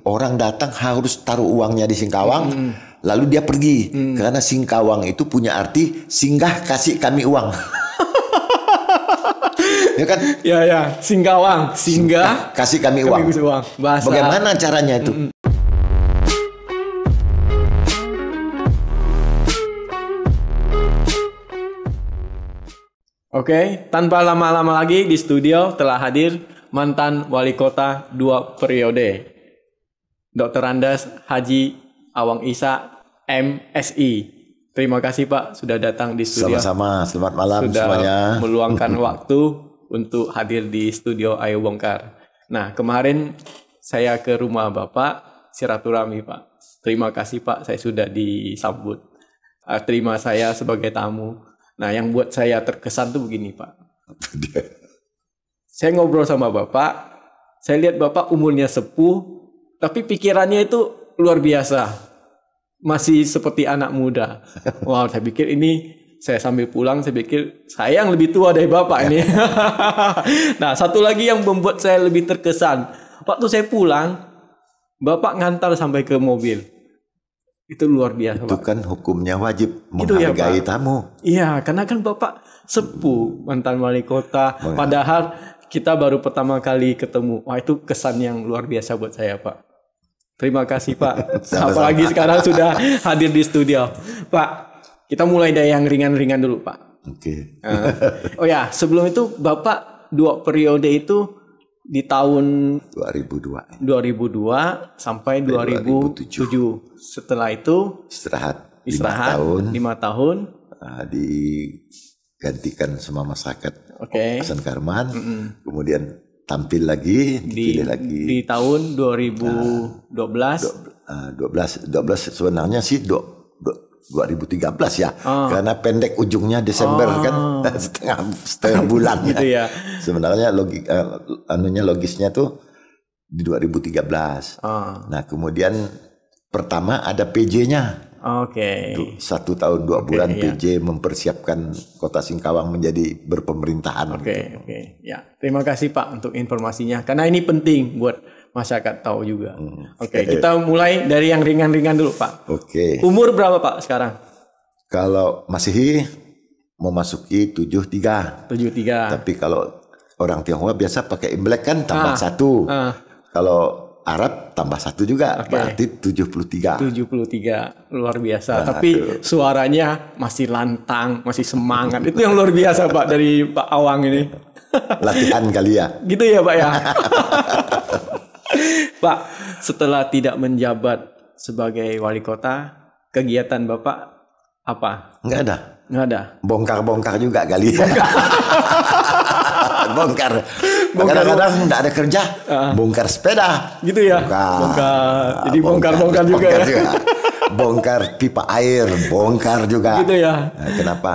orang datang harus taruh uangnya di Singkawang, lalu dia pergi. Karena Singkawang itu punya arti singgah kasih kami uang. Ya kan? Ya, Singkawang, singgah kasih kami uang. Bahasa. Bagaimana caranya itu? Oke, tanpa lama-lama lagi di studio telah hadir mantan wali kota 2 periode, Dr. Andes Haji Awang Isa, MSI. Terima kasih Pak sudah datang di studio. Sama-sama, selamat malam sudah semuanya. Meluangkan waktu untuk hadir di studio Ayo Bongkar. Nah, kemarin saya ke rumah Bapak, silaturahmi Pak. Terima kasih Pak, saya sudah disambut. Terima saya sebagai tamu. Nah, yang buat saya terkesan tuh begini Pak. Saya ngobrol sama Bapak, saya lihat Bapak umurnya sepuh, tapi pikirannya itu luar biasa. Masih seperti anak muda. Wow, saya pikir ini, saya sambil pulang, saya pikir saya yang lebih tua dari Bapak ini. Nah, satu lagi yang membuat saya lebih terkesan. Waktu saya pulang, Bapak ngantar sampai ke mobil. Itu luar biasa, Itu Pak. kan hukumnya wajib Gitu ya, menghargai Pak? tamu. Iya, karena kan Bapak sepuh, mantan wali kota. Padahal kita baru pertama kali ketemu. Wah, itu kesan yang luar biasa buat saya, Pak. Terima kasih, Pak. Sama-sama. Apalagi sekarang sudah hadir di studio. Pak, kita mulai dari yang ringan-ringan dulu, Pak. Oke. Oh ya, sebelum itu Bapak 2 periode itu di tahun 2002. 2002 sampai 2007. Setelah itu Istirahat 5 tahun. Digantikan sama masyarakat Oke. Hasan Karman. Kemudian tampil lagi, dipilih lagi. Di tahun 2012. 12 sebenarnya sih 2013 ya. Karena pendek ujungnya Desember kan setengah bulan Gitu ya. Sebenarnya logisnya tuh di 2013. Nah, kemudian pertama ada PJ-nya. Oke. 1 tahun 2 bulan iya. PJ mempersiapkan Kota Singkawang menjadi berpemerintahan. Oke. Ya, terima kasih Pak untuk informasinya. Karena ini penting buat masyarakat tahu juga. Oke, kita mulai dari yang ringan-ringan dulu Pak. Oke. Umur berapa Pak sekarang? Kalau Masihi memasuki 73. 73. Tapi kalau orang Tionghoa biasa pakai Imlek kan tambah 1. Kalau Arab tambah 1 juga, berarti 73. 73, luar biasa. Tapi suaranya masih lantang, masih semangat. Itu yang luar biasa Pak dari Pak Awang ini. Latihan kali ya. Gitu ya Pak ya. Pak, setelah tidak menjabat sebagai wali kota, kegiatan Bapak apa? Enggak ada. Nggak ada. Bongkar-bongkar juga kali. Bongkar. Kadang-kadang enggak ada kerja, bongkar sepeda. Gitu ya. Bongkar. Jadi bongkar-bongkar juga bongkar ya. Bongkar pipa air, bongkar juga. Gitu ya. Nah, kenapa?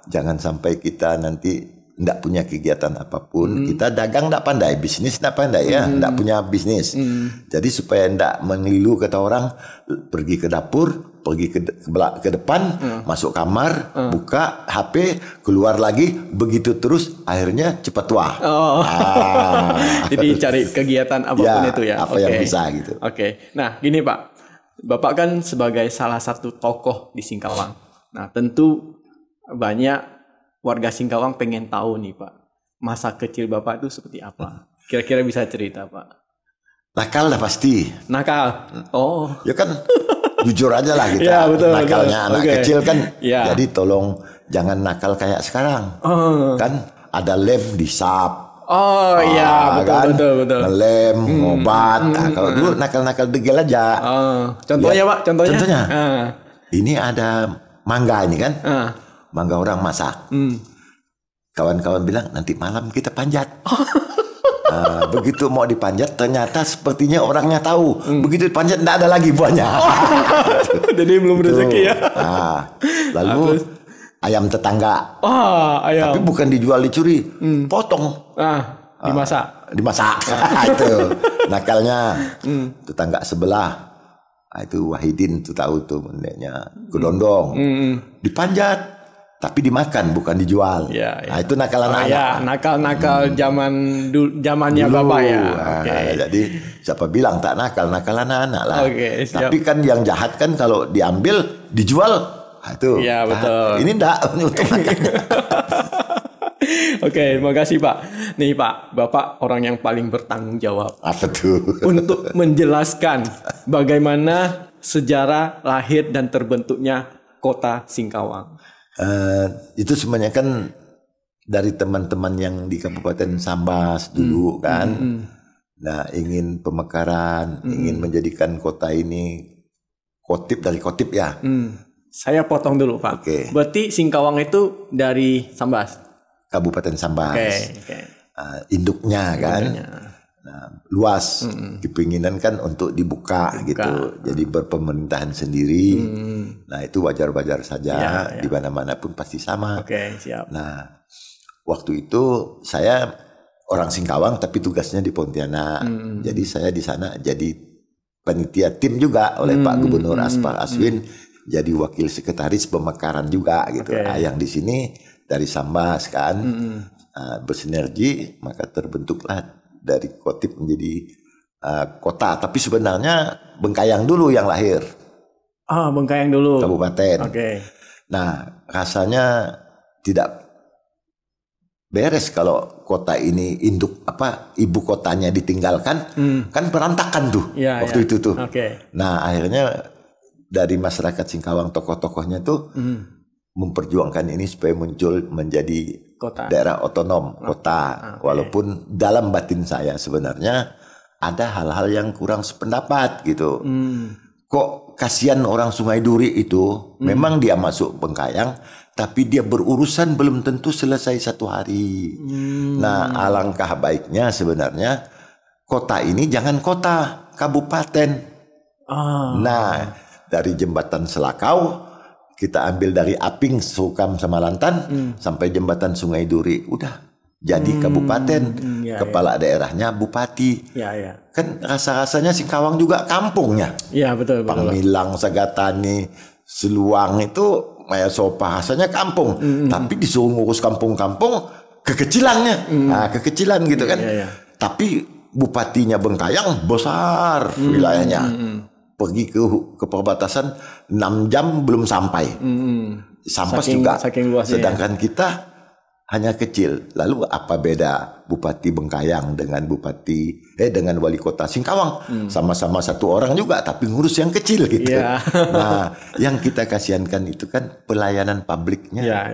Jangan sampai kita nanti enggak punya kegiatan apapun. Kita dagang enggak pandai, bisnis enggak pandai ya, enggak punya bisnis. Jadi supaya enggak mengilu kata orang, pergi ke dapur, pergi ke depan, masuk kamar, buka HP, keluar lagi, begitu terus akhirnya cepat tua. Jadi cari kegiatan apapun itu ya. Apa yang bisa gitu. Oke. Nah, gini Pak. Bapak kan sebagai salah satu tokoh di Singkawang. Nah, tentu banyak warga Singkawang pengen tahu nih Pak, masa kecil Bapak itu seperti apa? Kira-kira bisa cerita Pak? Nakal lah pasti. Nakal? Oh. Ya kan jujur aja lah kita. Ya, betul, nakalnya anak kecil kan. Ya. Jadi tolong jangan nakal kayak sekarang. Kan ada lem disap. Oh iya, betul. Ngelem, ngobat. Kalau dulu nakal-nakal degil aja. Contohnya Pak, contohnya. Ini ada mangga ini kan. Mangga orang masak. Kawan-kawan bilang nanti malam kita panjat. Begitu mau dipanjat ternyata sepertinya orangnya tahu. Begitu dipanjat tidak ada lagi buahnya. Jadi belum rezeki ya. Lalu ayam tetangga. Ayam. Tapi bukan dijual dicuri, potong. Dimasak. Dimasak. Itu nakalnya. Tetangga sebelah. Itu Wahidin tuh tahu tuh neneknya Kedondong. Dipanjat. tapi dimakan bukan dijual. Ya, ya. Nah, itu nakal anak-anak. Ya, nakal-nakal zamannya Dulu. Bapak ya. Nah, jadi siapa bilang tak nakal anak-anak lah. Oke, siap. Tapi kan yang jahat kan kalau diambil dijual. Nah, itu. Ya, betul. Ini enggak untuk makan. Oke, terima kasih Pak. Nih Pak, Bapak orang yang paling bertanggung jawab Apa tuh? untuk menjelaskan bagaimana sejarah lahir dan terbentuknya kota Singkawang. Itu semuanya kan dari teman-teman yang di Kabupaten Sambas dulu kan. Nah, ingin pemekaran, ingin menjadikan kota ini kotip dari kotip ya. Saya potong dulu Pak. Oke. Berarti Singkawang itu dari Sambas. Kabupaten Sambas. Oke. Induknya kan. Nah, luas. Kepinginan kan untuk dibuka gitu. Jadi berpemerintahan sendiri. Nah, itu wajar-wajar saja. Di mana-mana pun pasti sama. Oke, siap. Nah, waktu itu saya orang Singkawang tapi tugasnya di Pontianak. Jadi saya di sana jadi panitia tim juga oleh Pak Gubernur Aspar Aswin, jadi wakil sekretaris pemekaran juga gitu. Yang di sini dari Sambas kan bersinergi, maka terbentuklah dari Kotip menjadi kota. Tapi sebenarnya Bengkayang dulu yang lahir. Bengkayang dulu. Kabupaten. Nah, rasanya tidak beres kalau kota ini ibu kotanya ditinggalkan, kan berantakan tuh waktu itu tuh. Nah, akhirnya dari masyarakat Singkawang, tokoh-tokohnya tuh memperjuangkan ini supaya muncul menjadi daerah otonom, kota. Walaupun dalam batin saya sebenarnya ada hal-hal yang kurang sependapat gitu. Kok kasihan orang Sungai Duri itu, memang dia masuk Bengkayang, tapi dia berurusan belum tentu selesai satu hari. Nah, alangkah baiknya sebenarnya kota ini jangan kota, kabupaten. Nah, dari jembatan Selakau kita ambil dari Aping, Sukam, sama Lantan sampai jembatan Sungai Duri, udah jadi kabupaten. Kepala daerahnya bupati. Kan rasa-rasanya Singkawang juga kampungnya. Betul. Pangmilang, Sagatani, Seluang itu Mayasopa, rasanya kampung. Tapi disuruh ngurus kampung-kampung, kekecilannya. Kekecilan gitu kan. Tapi bupatinya Bengkayang besar wilayahnya. Pergi ke perbatasan 6 jam belum sampai. Sampas juga. Sedangkan kita hanya kecil. Lalu apa beda Bupati Bengkayang dengan dengan wali kota Singkawang? Sama-sama satu orang juga, tapi ngurus yang kecil gitu. Nah, yang kita kasihankan itu kan pelayanan publiknya.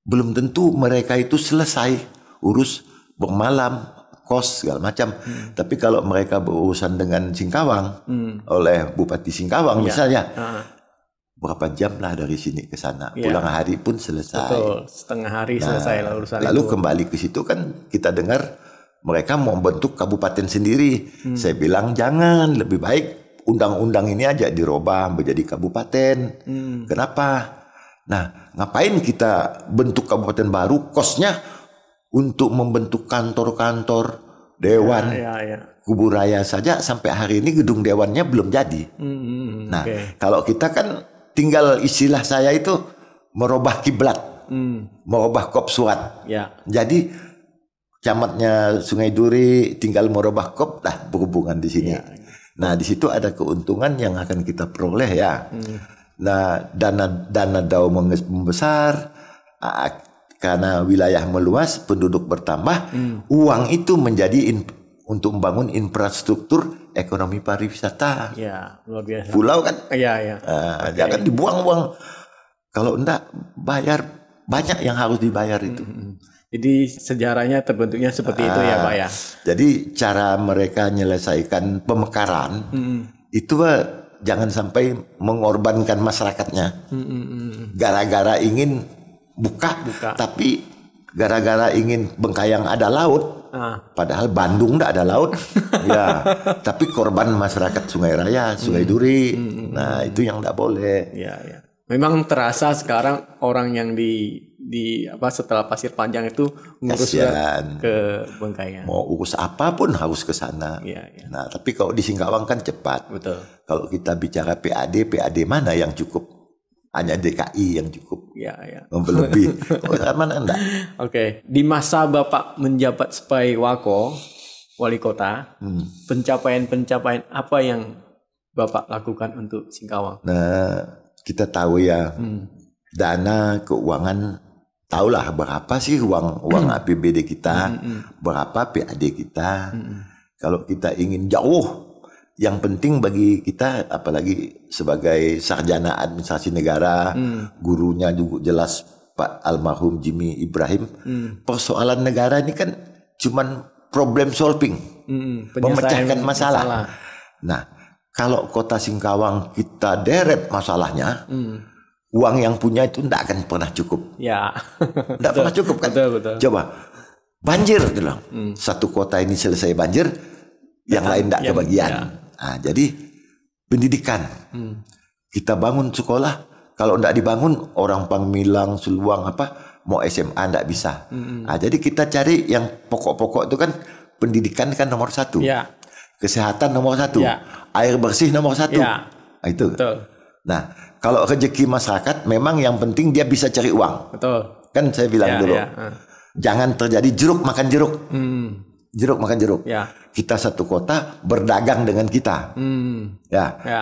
Belum tentu mereka itu selesai urus bermalam, kos segala macam. Tapi kalau mereka berurusan dengan Singkawang oleh Bupati Singkawang misalnya, berapa jam lah dari sini ke sana, pulang hari pun selesai. Betul, setengah hari selesai lah urusan lalu itu. Kembali ke situ kan kita dengar mereka mau bentuk kabupaten sendiri. Saya bilang jangan, lebih baik undang-undang ini aja dirubah menjadi kabupaten. Kenapa? Nah, ngapain kita bentuk kabupaten baru? Kosnya untuk membentuk kantor-kantor dewan, Kubu Raya saja sampai hari ini gedung dewannya belum jadi. Nah, kalau kita kan tinggal istilah saya itu merubah kiblat, merubah kop suat. Jadi camatnya Sungai Duri tinggal merubah kop, berhubungan di sini. Nah, di situ ada keuntungan yang akan kita peroleh ya. Nah, dana DAO membesar, karena wilayah meluas, penduduk bertambah, uang itu menjadi untuk membangun infrastruktur ekonomi pariwisata. Luar biasa. Pulau kan? Jangan dibuang uang. Kalau enggak bayar, banyak yang harus dibayar itu. Jadi sejarahnya terbentuknya seperti itu ya Pak ya. Jadi cara mereka menyelesaikan pemekaran itu jangan sampai mengorbankan masyarakatnya. Gara-gara ingin buka. Tapi gara-gara ingin Bengkayang ada laut. Padahal Bandung enggak ada laut. Tapi korban masyarakat Sungai Raya, Sungai Duri. Nah, itu yang enggak boleh. Memang terasa sekarang orang yang setelah Pasir Panjang itu ngurus ke Bengkayang. Mau urus apapun harus ke sana. Nah, tapi kalau di Singkawang kan cepat. Betul. Kalau kita bicara PAD mana yang cukup hanya DKI yang cukup Ya, ya. lebih. Mana enggak? Oke, di masa Bapak menjabat sebagai wali kota, pencapaian-pencapaian apa yang Bapak lakukan untuk Singkawang? Nah, kita tahu ya, dana keuangan, tahulah berapa sih uang APBD kita, berapa PAD kita. Kalau kita ingin jauh, yang penting bagi kita, apalagi sebagai sarjana administrasi negara, gurunya juga jelas Pak almarhum Jimmy Ibrahim, persoalan negara ini kan cuman problem solving, memecahkan masalah. Nah, kalau kota Singkawang kita deret masalahnya, uang yang punya itu tidak akan pernah cukup. Ya, tidak pernah cukup kan? Betul. Coba banjir, bilang satu kota ini selesai banjir, yang lain tidak kebagian. Ya. Nah, jadi pendidikan, kita bangun sekolah, kalau tidak dibangun orang Pangmilang, Suluang mau SMA tidak bisa. Nah, jadi kita cari yang pokok-pokok itu kan, pendidikan kan nomor 1, kesehatan nomor 1, air bersih nomor 1. Nah, itu. Betul. Nah, kalau rezeki masyarakat memang yang penting dia bisa cari uang. Betul. Kan saya bilang dulu, jangan terjadi jeruk makan jeruk. Jeruk makan jeruk. Kita satu kota berdagang dengan kita.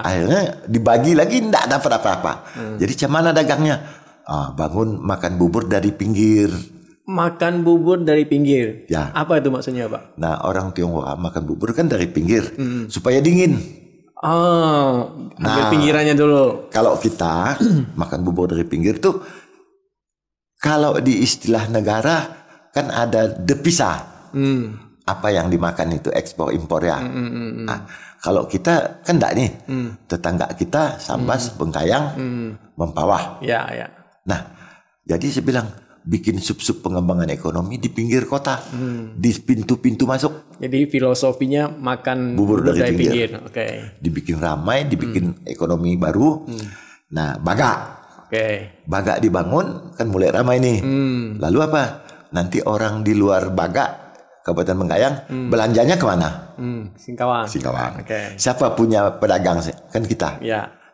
Akhirnya dibagi lagi tidak dapat apa-apa. Jadi macam mana dagangnya? Bangun makan bubur dari pinggir. Makan bubur dari pinggir. Ya. Apa itu maksudnya, Pak? Nah, orang Tionghoa makan bubur kan dari pinggir supaya dingin. Ambil pinggirannya dulu. Kalau kita makan bubur dari pinggir tuh, kalau di istilah negara kan ada depisah. Apa yang dimakan itu ekspor impor ya. Nah, kalau kita kan enggak nih, tetangga kita Sambas, Bengkayang, Mempawah. Nah, jadi saya bilang bikin sub-sub pengembangan ekonomi di pinggir kota, di pintu-pintu masuk. Jadi filosofinya makan bubur dari pinggir. Dibikin ramai, dibikin ekonomi baru. Nah, baga. Baga dibangun kan mulai ramai nih. Lalu apa? Nanti orang di luar Baga, Kabupaten Bengkayang, belanjanya kemana? Singkawang. Siapa punya pedagang? Kan kita.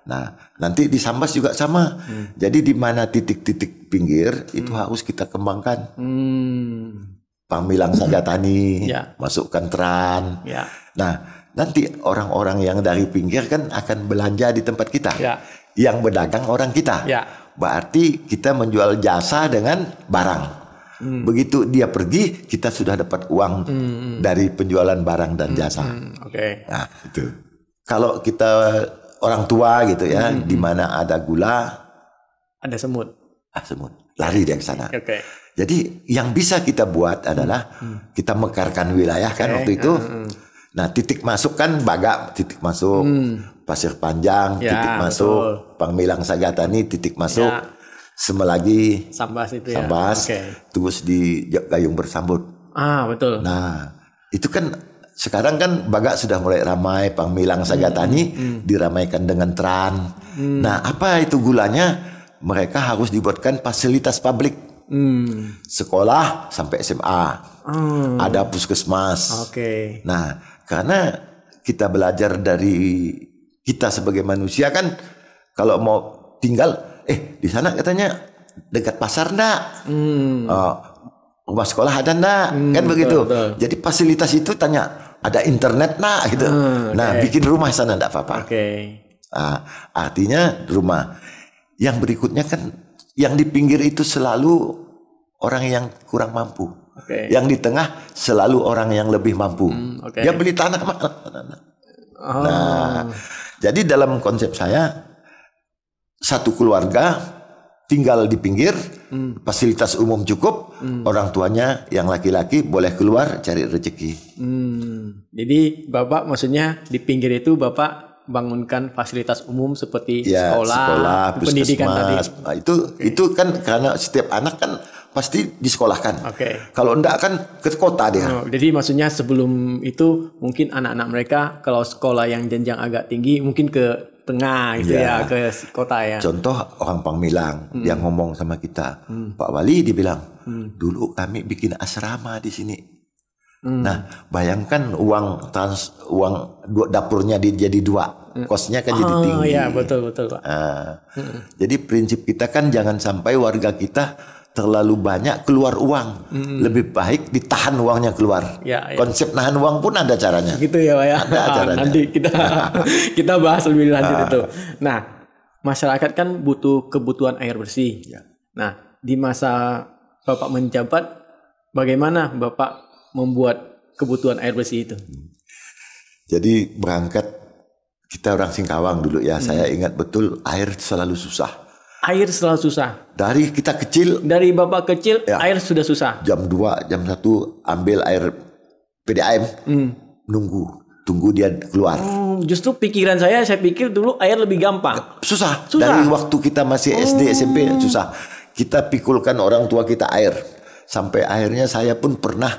Nah, nanti di Sambas juga sama. Jadi di mana titik-titik pinggir itu harus kita kembangkan. Pangmilang Sagatani, masukkan Tran. Nah, nanti orang-orang yang dari pinggir kan akan belanja di tempat kita. Yang berdagang orang kita. Berarti kita menjual jasa dengan barang. Begitu dia pergi, kita sudah dapat uang dari penjualan barang dan jasa. Nah, itu. Kalau kita orang tua gitu ya, di mana ada gula, ada semut. Semut. Lari dia ke sana. Jadi yang bisa kita buat adalah kita mekarkan wilayah kan waktu itu. Nah, titik masuk kan Baga, titik masuk. Pasir Panjang, titik masuk. Pangmilang Sagatani, titik masuk. Semelagi Sambas itu Sambas, terus di Gayung Bersambut. Betul. Nah, itu kan sekarang kan Baga sudah mulai ramai, Pangmilang Sagatani diramaikan dengan Tran. Nah, apa itu gulanya? Mereka harus dibuatkan fasilitas publik. Sekolah sampai SMA. Ada puskesmas. Nah, karena kita belajar dari kita sebagai manusia kan, kalau mau tinggal di sana katanya dekat pasar enggak? Rumah sekolah ada enggak? Kan begitu. Betul. Jadi fasilitas itu tanya, ada internet enggak gitu. Nah, bikin rumah sana enggak apa-apa. Artinya rumah. Yang berikutnya kan yang di pinggir itu selalu orang yang kurang mampu. Yang di tengah selalu orang yang lebih mampu. Dia beli tanah mana? Nah, jadi dalam konsep saya, satu keluarga tinggal di pinggir, fasilitas umum cukup, orang tuanya yang laki-laki boleh keluar cari rezeki. Jadi Bapak maksudnya di pinggir itu Bapak bangunkan fasilitas umum seperti sekolah, pendidikan tadi. Nah, itu kan karena setiap anak kan pasti disekolahkan. Kalau enggak kan ke kota dia. Jadi maksudnya sebelum itu mungkin anak-anak mereka kalau sekolah yang jenjang agak tinggi mungkin ke tengah gitu ke kota ya. Contoh orang Pangmilang yang ngomong sama kita, Pak Wali dibilang, dulu kami bikin asrama di sini. Nah, bayangkan uang dapurnya jadi 2, kosnya kan jadi tinggi. Iya, betul Pak. Jadi prinsip kita kan jangan sampai warga kita terlalu banyak keluar uang. Lebih baik ditahan uangnya keluar. Ya. Konsep nahan uang pun ada caranya. Gitu ya Pak ya. Ada caranya. Nanti kita bahas lebih lanjut itu. Nah, masyarakat kan butuh kebutuhan air bersih. Ya. Nah, di masa Bapak menjabat, bagaimana Bapak membuat kebutuhan air bersih itu? Jadi berangkat, kita orang Singkawang dulu ya, saya ingat betul air selalu susah. Air selalu susah. Dari kita kecil, Dari Bapak kecil, air sudah susah. jam 2, jam 1 ambil air PDAM, tunggu dia keluar. Justru pikiran saya pikir dulu air lebih gampang. Susah. Dari waktu kita masih SD, SMP susah. Kita pikulkan orang tua kita air. Sampai akhirnya saya pun pernah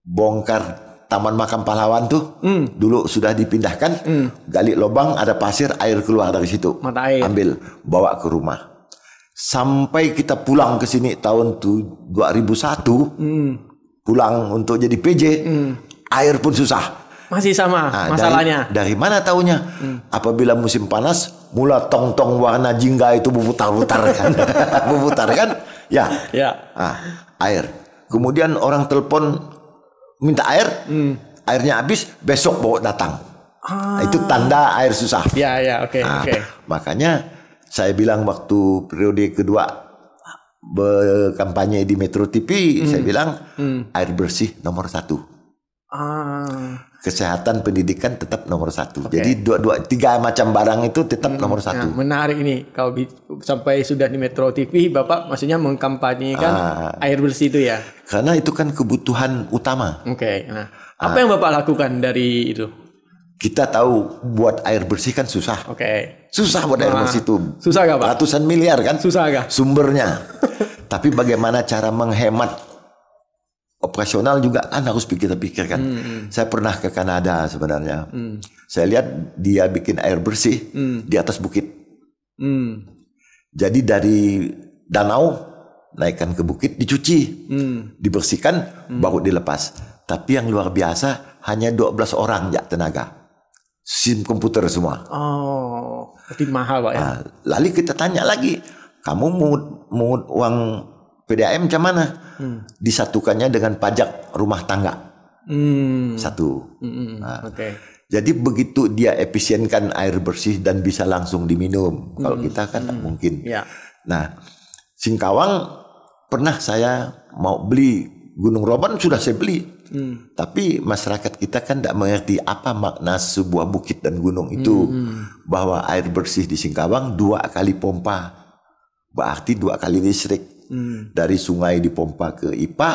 bongkar Taman Makam Pahlawan tuh. Dulu sudah dipindahkan. Gali lubang, ada pasir, air keluar dari situ. Mata air. Ambil, bawa ke rumah. Sampai kita pulang ke sini tahun 2001. Pulang untuk jadi PJ. Air pun susah. Masih sama masalahnya. Dari mana taunya? Apabila musim panas, mula tong-tong warna jingga itu berputar-putar kan. Berputar kan? Ya. Air. Kemudian orang telepon minta air, airnya habis, besok bawa datang. Itu tanda air susah. Ya, oke. Makanya saya bilang waktu periode kedua berkampanye di Metro TV, saya bilang air bersih nomor 1. Kesehatan pendidikan tetap nomor 1. Jadi tiga macam barang itu tetap nomor 1. Nah, menarik ini kalau sampai sudah di Metro TV, Bapak maksudnya mengkampanyekan air bersih itu ya? Karena itu kan kebutuhan utama. Nah, apa yang Bapak lakukan dari itu? Kita tahu buat air bersih kan susah. Susah buat air bersih itu. Susah gak Pak? Ratusan miliar kan? Susah gak? Sumbernya. Tapi bagaimana cara menghemat operasional juga kan harus pikirkan. Saya pernah ke Kanada sebenarnya. Saya lihat dia bikin air bersih di atas bukit. Jadi dari danau naikkan ke bukit, dicuci, dibersihkan, baru dilepas. Tapi yang luar biasa hanya 12 orang ya tenaga. SIM komputer semua. Berarti mahal Pak ya? Lalu kita tanya lagi, kamu mau uang PDAM macam mana? Disatukannya dengan pajak rumah tangga. Satu. Jadi begitu dia efisienkan air bersih dan bisa langsung diminum. Kalau kita kan tak mungkin. Nah, Singkawang pernah saya mau beli Gunung Roban, sudah saya beli. Tapi masyarakat kita kan tidak mengerti apa makna sebuah bukit dan gunung itu. Bahwa air bersih di Singkawang 2 kali pompa. Berarti 2 kali listrik. Dari sungai dipompa ke IPA,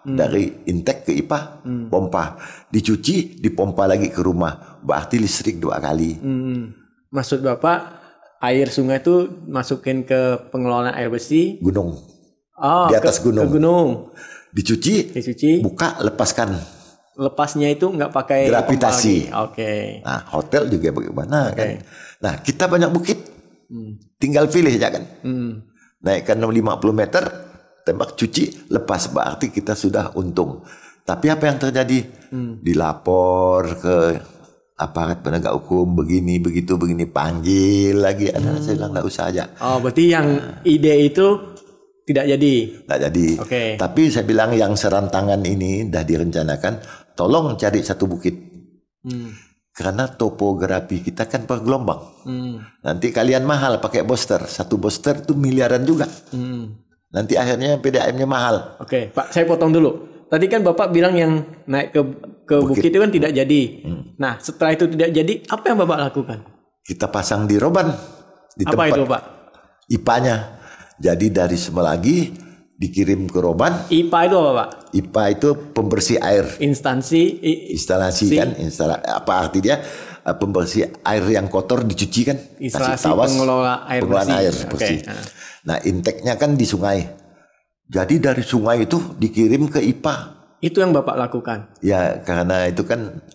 dari intek ke IPA, pompa. Dicuci, dipompa lagi ke rumah. Berarti listrik 2 kali. Maksud Bapak, air sungai itu masukin ke pengelolaan air bersih? Gunung. Di atas gunung. Ke gunung. Dicuci, buka, lepaskan. Lepasnya itu nggak pakai gravitasi. Nah, hotel juga bagaimana kan? Nah, kita banyak bukit. Tinggal pilih ya kan? Naikkan 50 meter, tembak, cuci, lepas. Berarti kita sudah untung. Tapi apa yang terjadi? Dilapor ke aparat penegak hukum, begini, begitu, begini. Panggil lagi. Saya bilang nggak usah aja. Berarti yang ide itu tidak jadi? Tidak jadi. Tapi saya bilang yang serantangan ini dah direncanakan. Tolong cari satu bukit. Karena topografi kita kan per gelombang. Nanti kalian mahal pakai booster. Satu booster itu miliaran juga. Nanti akhirnya PDAM-nya mahal. Pak, saya potong dulu. Tadi kan Bapak bilang yang naik ke bukit itu kan tidak jadi. Nah, setelah itu tidak jadi, apa yang Bapak lakukan? Kita pasang di Roban. Di apa tempat itu Pak? IPA-nya. Jadi dari Semelagi dikirim ke Roban. IPA itu apa Pak? IPA itu pembersih air. Instalasi kan, apa arti dia? Pembersih air yang kotor dicuci kan. Instalasi pengelola air bersih. Nah, inteknya kan di sungai. Jadi dari sungai itu dikirim ke IPA. Itu yang Bapak lakukan? Ya, karena itu kan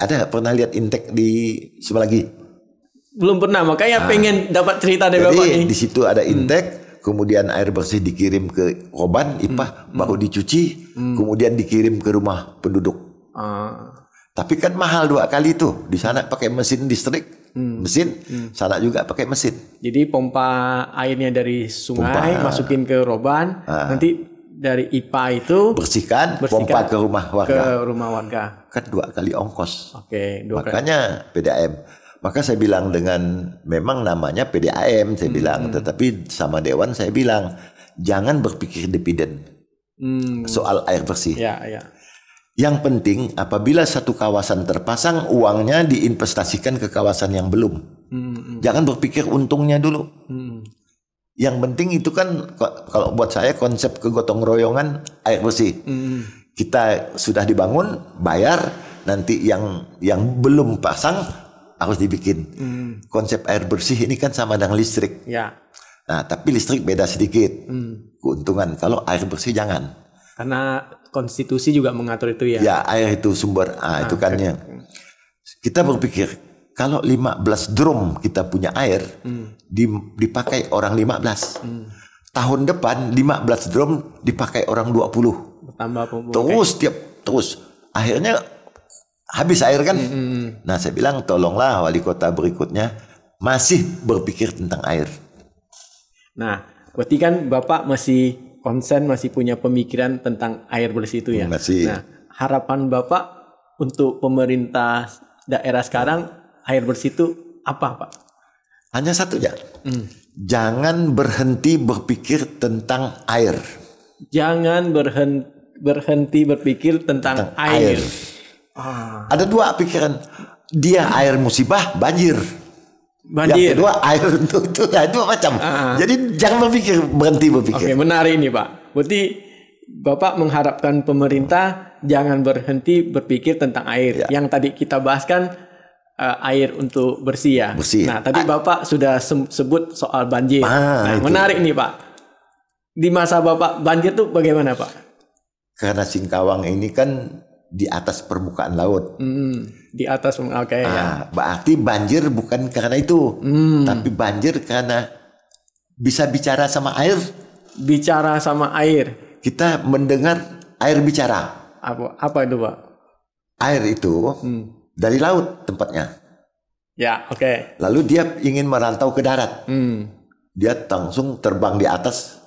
ada pernah lihat intek di Semelagi? Belum pernah, makanya pengen dapat cerita dari Bapak Jadi nih. di situ ada intek. kemudian air bersih dikirim ke Roban, IPA, baru dicuci, kemudian dikirim ke rumah penduduk. Tapi kan mahal 2 kali tuh. Di sana pakai mesin listrik, sana juga pakai mesin. Jadi pompa airnya dari sungai masukin ke Roban, nanti dari IPA itu bersihkan pompa ke rumah warga. Kan 2 kali ongkos. Oke, 2 kali. Makanya PDAM. Maka saya bilang dengan memang namanya PDAM saya bilang, tetapi sama Dewan saya bilang jangan berpikir dividen soal air bersih. Ya. Yang penting apabila satu kawasan terpasang, uangnya diinvestasikan ke kawasan yang belum. Jangan berpikir untungnya dulu. Yang penting itu kan kalau buat saya konsep kegotong royongan air bersih. Kita sudah dibangun, bayar, nanti yang belum pasang harus dibikin. Konsep air bersih ini kan sama dengan listrik. Ya. Nah, tapi listrik beda sedikit. Keuntungan kalau air bersih jangan. Karena konstitusi juga mengatur itu ya. Ya, air itu sumber. Itu kan ya. Kita berpikir kalau 15 drum kita punya air dipakai orang 15. Tahun depan 15 drum dipakai orang 20. Bertambah Terus akhirnya habis air kan. Nah, saya bilang tolonglah wali kota berikutnya masih berpikir tentang air. Nah, berarti kan Bapak masih konsen, masih punya pemikiran tentang air bersih itu ya. Masih. Nah, harapan Bapak untuk pemerintah daerah sekarang air bersih itu apa, Pak? Hanya satu ya. Jangan berhenti berpikir tentang air. Jangan berhenti berpikir tentang air. Ada 2 pikiran. Dia air musibah, banjir. Banjir. Yang kedua air untuk itu, ya 2 macam. Jadi jangan berhenti berpikir. Oke, menarik ini Pak. Berarti Bapak mengharapkan pemerintah jangan berhenti berpikir tentang air. Yang tadi kita bahas kan air untuk bersih ya. Bersih. Nah, tadi Bapak sudah sebut soal banjir. Nah, menarik nih Pak. Di masa Bapak banjir tuh bagaimana Pak? Karena Singkawang ini kan di atas permukaan laut. Di atas, ya. Berarti banjir bukan karena itu, tapi banjir karena bisa bicara sama air. Bicara sama air. Kita mendengar air bicara. Apa itu Pak? Air itu dari laut tempatnya. Ya, oke. Lalu dia ingin merantau ke darat. Dia langsung terbang di atas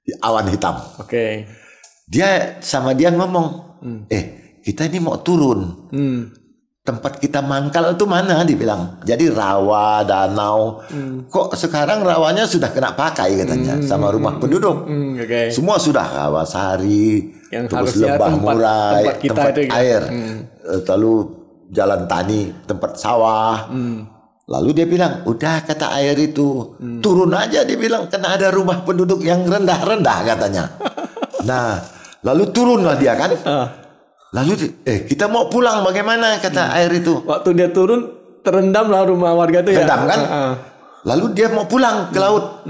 di awan hitam. Oke. Dia ngomong, kita ini mau turun. Tempat kita mangkal itu mana? Dibilang. Jadi rawa, danau. Kok sekarang rawanya sudah kena pakai katanya sama rumah penduduk. Semua sudah Rawasari, terus Lembah Murai, tempat air. Lalu Jalan Tani, tempat sawah. Lalu dia bilang, udah kata air itu turun aja. Dia bilang, karena ada rumah penduduk yang rendah-rendah katanya. Nah, lalu turunlah dia kan. Lalu kita mau pulang bagaimana kata air itu. Waktu dia turun terendamlah rumah warga itu ya. Terendam kan. Lalu dia mau pulang ke laut.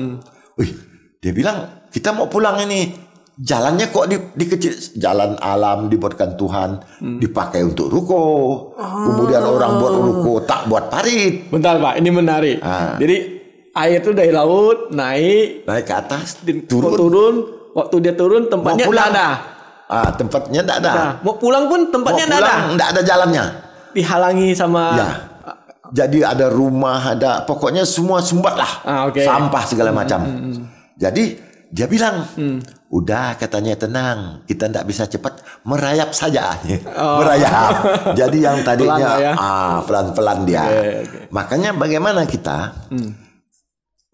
Dia bilang kita mau pulang ini. Jalannya kok dikecil. Jalan alam dibuatkan Tuhan. Dipakai untuk ruko. Kemudian orang buat ruko tak buat parit. Bentar Pak, ini menarik. Jadi air itu dari laut naik ke atas. Turun. Waktu dia turun tempatnya tidak ada. Tempatnya tidak ada. Nah, mau pulang pun tempatnya tidak ada. Tidak ada jalannya. Dihalangi sama. Ya. Jadi ada rumah, ada pokoknya semua sumbat lah. Sampah segala macam. Jadi dia bilang, udah katanya tenang, kita tidak bisa cepat, merayap saja. Merayap. Jadi yang tadinya pelan-pelan dia. Makanya bagaimana kita?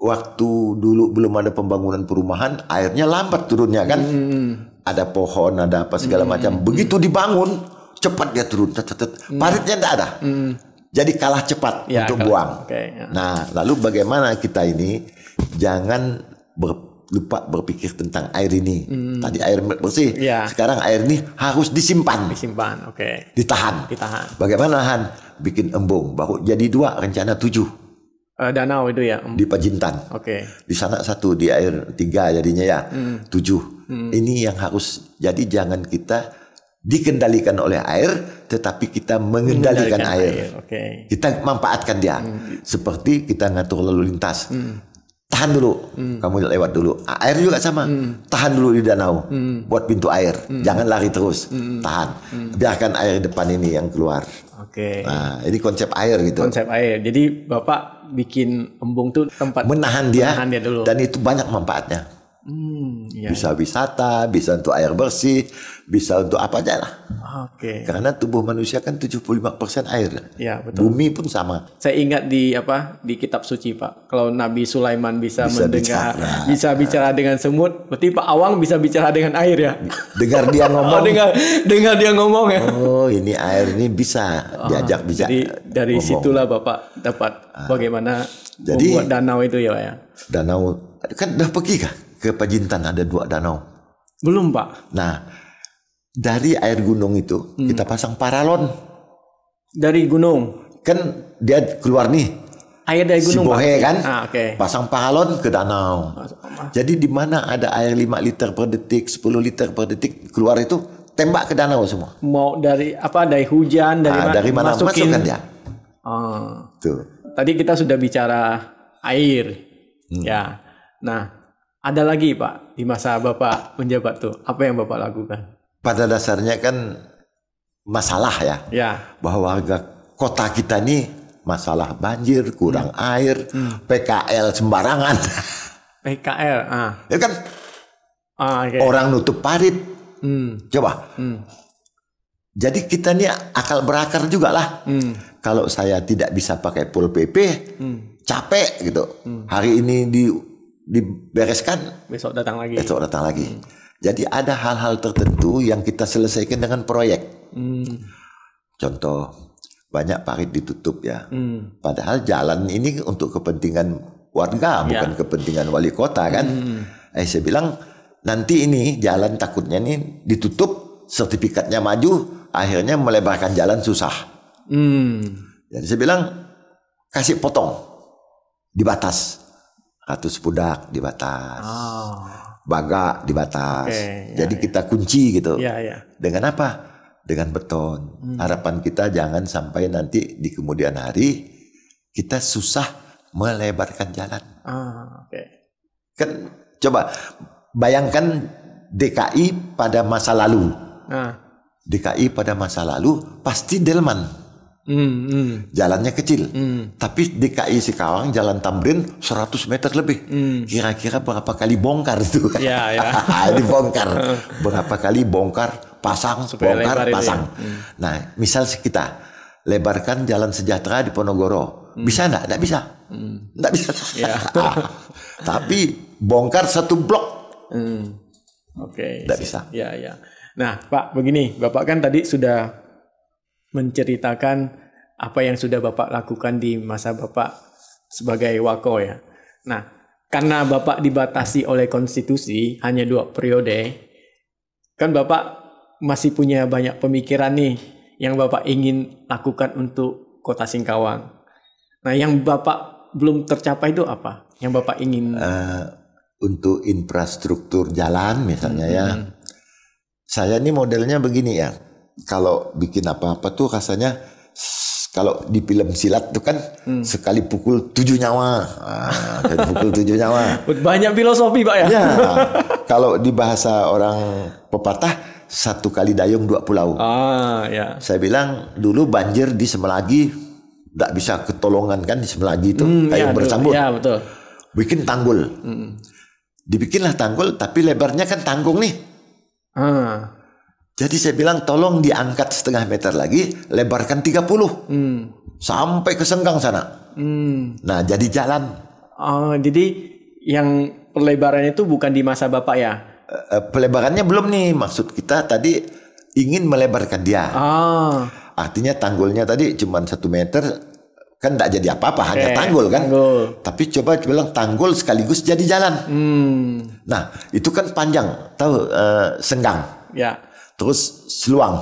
Waktu dulu belum ada pembangunan perumahan, airnya lambat turunnya kan. Ada pohon, ada apa segala macam. Begitu dibangun, cepat dia turun. Paritnya tidak ada. Jadi kalah cepat untuk buang. Nah, lalu bagaimana kita ini jangan lupa berpikir tentang air ini. Tadi air bersih. Sekarang air ini harus disimpan. Ditahan. Bagaimana Han? Bikin embung. Baru jadi 2, rencana 7. Danau itu ya. Di Pajintan. Di sana 1, di air 3 jadinya ya. 7. Ini yang harus. Jadi jangan kita dikendalikan oleh air, tetapi kita mengendalikan air. Kita manfaatkan dia. Seperti kita ngatur lalu lintas. tahan dulu, kamu lewat dulu. Air juga sama, tahan dulu di danau, buat pintu air, jangan lari terus, tahan, biarkan air depan ini yang keluar. Oke. Nah, ini konsep air gitu. Konsep air. Jadi Bapak bikin embung tuh tempat Menahan dia dulu. dan itu banyak manfaatnya. Iya. Bisa wisata, bisa untuk air bersih, bisa untuk apa aja lah. Oke. Karena tubuh manusia kan 75% air. Ya, betul. Bumi pun sama. Saya ingat di kitab suci, Pak. Kalau Nabi Sulaiman bisa mendengar, bisa bicara dengan semut, berarti Pak Awang bisa bicara dengan air ya. Dengar dia ngomong. dengar dia ngomong ya. Oh, ini air ini bisa diajak bisa. Jadi dari ngomong. situlah Bapak dapat bagaimana membuat danau itu ya, Pak ya. Danau kan udah pergi kah? Ke Pajintan ada 2 danau. Belum, Pak. Nah, dari air gunung itu kita pasang paralon. Dari gunung. Kan dia keluar nih. Air dari gunung, Sibohe Pak. kan? Oke. Pasang paralon ke danau. Jadi di mana ada air 5 liter per detik, 10 liter per detik keluar itu tembak ke danau semua. Mau dari hujan, dari mana masukkan dia. Tuh. Tadi kita sudah bicara air. Ya. Nah, ada lagi Pak di masa Bapak menjabat tuh. Apa yang Bapak lakukan? Pada dasarnya kan masalah ya. Ya. Bahwa warga kota kita ini masalah banjir, kurang air, PKL sembarangan. PKL, Ya kan? Okay. Orang nutup parit. Coba. Jadi kita ini akal berakar juga lah. Kalau saya tidak bisa pakai Pol PP, capek gitu. Hari ini dibereskan, besok datang lagi. Jadi ada hal-hal tertentu yang kita selesaikan dengan proyek. Contoh, banyak parit ditutup ya. Padahal jalan ini untuk kepentingan warga, bukan kepentingan wali kota kan. Saya bilang nanti ini jalan takutnya ini ditutup, sertifikatnya maju, akhirnya melebarkan jalan susah. Jadi saya bilang kasih potong, dibatas. 100 pudak dibatas, baga dibatas. Jadi kita kunci gitu. Dengan apa? Dengan beton. Harapan kita jangan sampai nanti di kemudian hari kita susah melebarkan jalan. Kan coba bayangkan DKI pada masa lalu. DKI pada masa lalu pasti delman. Jalannya kecil, tapi DKI Sikawang jalan Tamrin 100 meter lebih. Kira-kira berapa kali bongkar itu? Dibongkar. Berapa kali bongkar, pasang, bongkar, pasang. Nah, misal kita lebarkan jalan sejahtera di Ponorogo, bisa enggak? Enggak bisa. Enggak bisa. Tapi bongkar 1 blok. Enggak bisa. Nah, Pak, begini, Bapak kan tadi sudah menceritakan apa yang sudah Bapak lakukan di masa Bapak sebagai Wako ya. Nah, karena Bapak dibatasi oleh konstitusi hanya 2 periode, kan Bapak masih punya banyak pemikiran nih yang Bapak ingin lakukan untuk Kota Singkawang. Nah, yang Bapak belum tercapai itu apa? Yang Bapak ingin? Untuk infrastruktur jalan misalnya ya. Saya ini modelnya begini ya. Kalau bikin apa-apa tuh rasanya kalau di film silat tuh kan sekali pukul 7 nyawa. Pukul 7 nyawa. Banyak filosofi Pak ya. Ya. Kalau di bahasa orang pepatah 1 kali dayung 2 pulau. Saya bilang dulu banjir di Semelagi enggak bisa ketolongan kan di Semelagi itu kayak bersambut. Ya, betul. Bikin tanggul. Dibikinlah tanggul tapi lebarnya kan tanggung nih. Jadi saya bilang tolong diangkat 0,5 meter lagi, lebarkan 30 sampai ke Senggang sana. Nah jadi jalan. Jadi yang pelebaran itu bukan di masa Bapak ya? Pelebarannya belum nih, maksud kita tadi ingin melebarkan dia. Artinya tanggulnya tadi cuma 1 meter, kan tidak jadi apa-apa, hanya tanggul kan. Tapi coba bilang tanggul sekaligus jadi jalan. Nah itu kan panjang, tahu Senggang. Ya. Terus Seluang.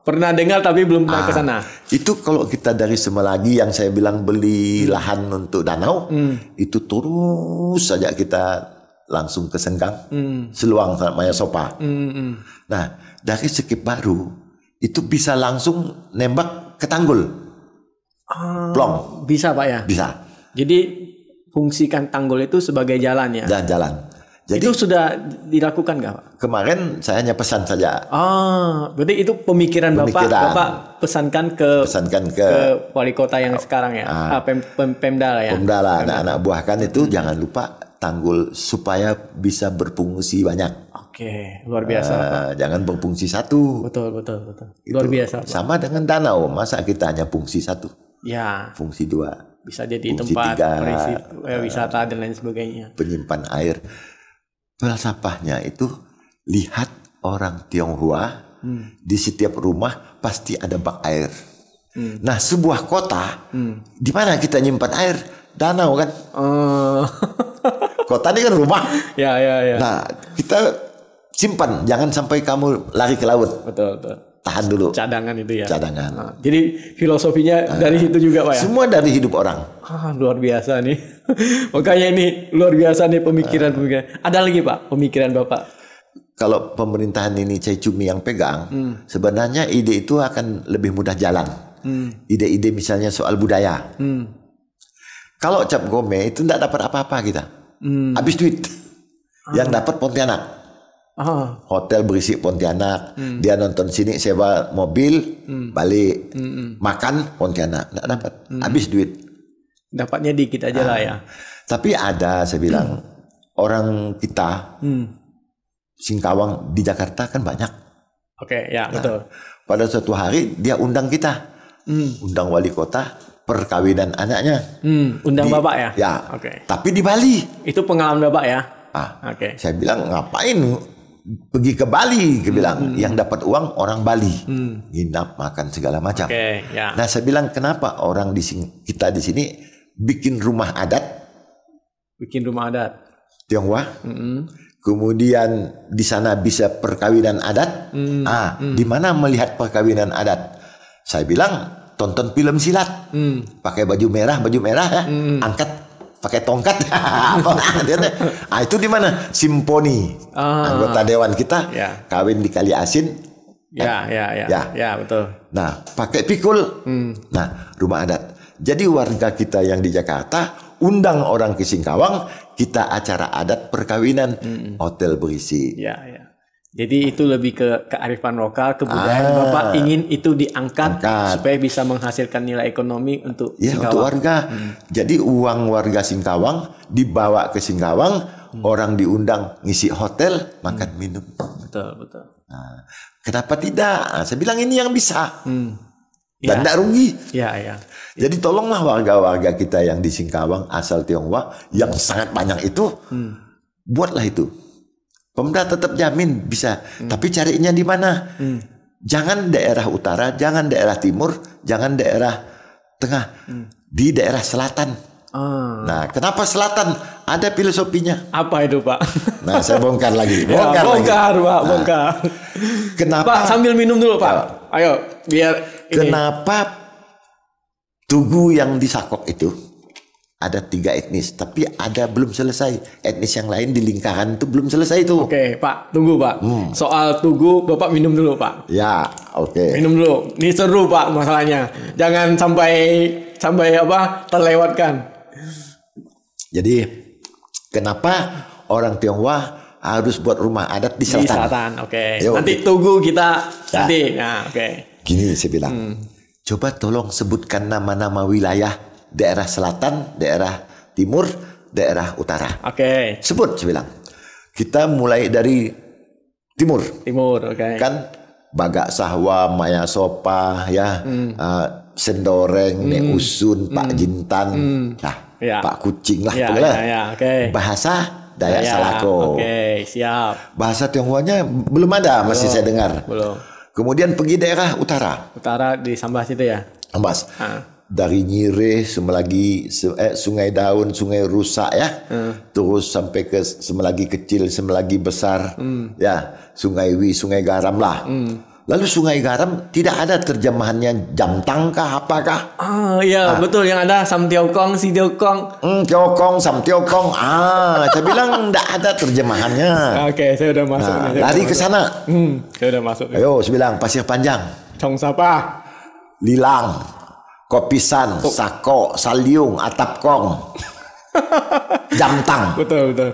Pernah dengar tapi belum pernah ke sana. Itu kalau kita dari Semelagi yang saya bilang beli lahan untuk danau, itu terus saja kita langsung ke Senggang, Seluang sama Maya Sopa. Nah, dari Skip Baru itu bisa langsung nembak ke Tanggul. Plong. Bisa Pak ya? Bisa. Jadi fungsikan tanggul itu sebagai jalan ya. Dan jalan. Jadi itu sudah dilakukan nggak Pak? Kemarin saya hanya pesan saja. Berarti itu pemikiran. Bapak pesankan ke wali kota yang sekarang ya, Pemda ya. Pemda lah, anak-anak buah kan itu jangan lupa tanggul supaya bisa berfungsi banyak. Oke, luar biasa. Jangan berfungsi satu. Betul. Luar biasa. Pak. Sama dengan danau, masa kita hanya fungsi satu? Ya. Fungsi dua. Bisa jadi tempat wisata dan lain sebagainya. Penyimpan air. Falsafahnya itu lihat orang Tionghoa di setiap rumah pasti ada bak air. Nah sebuah kota di mana kita nyimpan air? Danau kan? Kota ini kan rumah. Ya. Nah kita simpan, jangan sampai kamu lari ke laut. Betul. Tahan dulu. Cadangan itu ya. Cadangan. Jadi filosofinya dari situ juga Pak ya? Semua dari hidup orang. Luar biasa nih. Makanya ini luar biasa nih pemikiran. Ada lagi Pak pemikiran Bapak? Kalau pemerintahan ini Cai Cumi yang pegang, sebenarnya ide itu akan lebih mudah jalan. Ide-ide misalnya soal budaya. Kalau Cap Gome itu tidak dapat apa-apa kita. Habis duit. Yang dapat Pontianak. Hotel berisi Pontianak, dia nonton sini sewa mobil, balik, makan Pontianak, nggak dapat, habis duit. Dapatnya dikit aja lah ya. Tapi ada, saya bilang orang kita Singkawang di Jakarta kan banyak. Oke, ya betul. Pada suatu hari dia undang kita, undang wali kota perkawinan anaknya. Undang Bapak ya? Ya. Tapi di Bali. Itu pengalaman Bapak ya? Saya bilang ngapain? Pergi ke Bali, dia bilang yang dapat uang orang Bali, nginap, makan segala macam. Nah saya bilang kenapa orang kita di sini bikin rumah adat, Tionghoa, kemudian di sana bisa perkawinan adat. Di mana melihat perkawinan adat? Saya bilang tonton film silat, pakai baju merah ya, angkat. Pakai tongkat, itu di mana? Simponi, anggota dewan kita kawin di Kali Asin, ya betul. Nah, pakai pikul, nah rumah adat. Jadi warga kita yang di Jakarta undang orang ke Singkawang, kita acara adat perkawinan, hotel berisi. Jadi itu lebih ke kearifan lokal, kebudayaan. Bapak ingin itu diangkat supaya bisa menghasilkan nilai ekonomi untuk Singkawang. Untuk warga. Jadi uang warga Singkawang dibawa ke Singkawang, orang diundang ngisi hotel, makan minum. Betul. Nah, kenapa tidak? Saya bilang ini yang bisa. Dan tidak rugi. Jadi tolonglah warga-warga kita yang di Singkawang asal Tionghoa yang sangat banyak itu, buatlah itu. Pemda tetap jamin bisa, tapi carinya di mana? Jangan daerah utara, jangan daerah timur, jangan daerah tengah, di daerah selatan. Nah, kenapa selatan? Ada filosofinya. Apa itu Pak? Nah, saya bongkar lagi. Bongkar. Kenapa? Pak, sambil minum dulu Pak. Ayo, biar ini. Kenapa Tugu yang di Sakok itu ada 3 etnis, tapi ada belum selesai. Etnis yang lain di lingkaran itu belum selesai itu. Oke, Pak, tunggu Pak. Soal Tugu, Bapak minum dulu Pak. Ya, oke. Minum dulu. Ini seru Pak masalahnya. Jangan sampai terlewatkan. Jadi, kenapa orang Tionghoa harus buat rumah adat di selatan? Di selatan, oke. Nanti Tugu kita nanti. Nah, Gini saya bilang. Coba tolong sebutkan nama-nama wilayah daerah selatan, daerah timur, daerah utara. Sebut, saya bilang. Kita mulai dari timur. Kan Bagak Sahwa, Maya Sopa, Sendoreng, Nek Usun, Pak Jintan, Pak Kucing lah. Bahasa Dayak Salako. Siap. Bahasa Tionghoanya belum ada, masih saya dengar. Belum. Kemudian pergi daerah utara. Utara di Sambas itu ya? Sambas. Dari Nyire, Semelagi, Sungai Daun, Sungai Rusak terus sampai ke Semelagi kecil, Semelagi besar, Sungai Wi, Sungai Garam lah. Lalu Sungai Garam tidak ada terjemahannya Jamtang kah apakah? Betul, yang ada Sam Tiokong, Si Tiokong. Tiokong, Sam Tiokong. Saya bilang tidak ada terjemahannya. Saya udah masuk. Lari ke sana. Saya udah masuk. Ayo, saya bilang Pasir Panjang. Chong Sapa. Lilang. Kopisan, Sako, Saliung, Atap Kong. Jamtang. Betul, betul.